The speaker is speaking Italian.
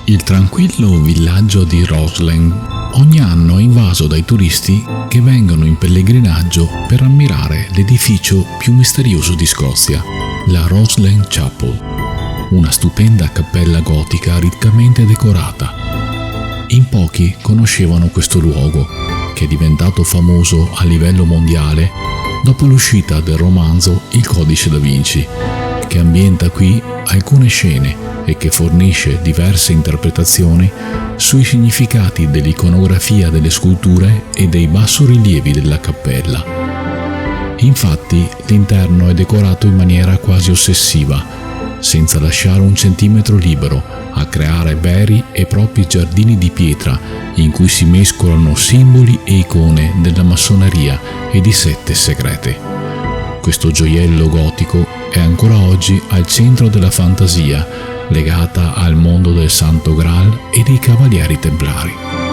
Il tranquillo villaggio di Rosslyn ogni anno è invaso dai turisti che vengono in pellegrinaggio per ammirare l'edificio più misterioso di Scozia, la Rosslyn Chapel, una stupenda cappella gotica riccamente decorata. In pochi conoscevano questo luogo, che è diventato famoso a livello mondiale dopo l'uscita del romanzo Il Codice da Vinci, che ambienta qui alcune scene e che fornisce diverse interpretazioni sui significati dell'iconografia delle sculture e dei bassorilievi della cappella. Infatti, l'interno è decorato in maniera quasi ossessiva, senza lasciare un centimetro libero, a creare veri e propri giardini di pietra in cui si mescolano simboli e icone della massoneria e di sette segrete. Questo gioiello gotico è ancora oggi al centro della fantasia legata al mondo del Santo Graal e dei Cavalieri Templari.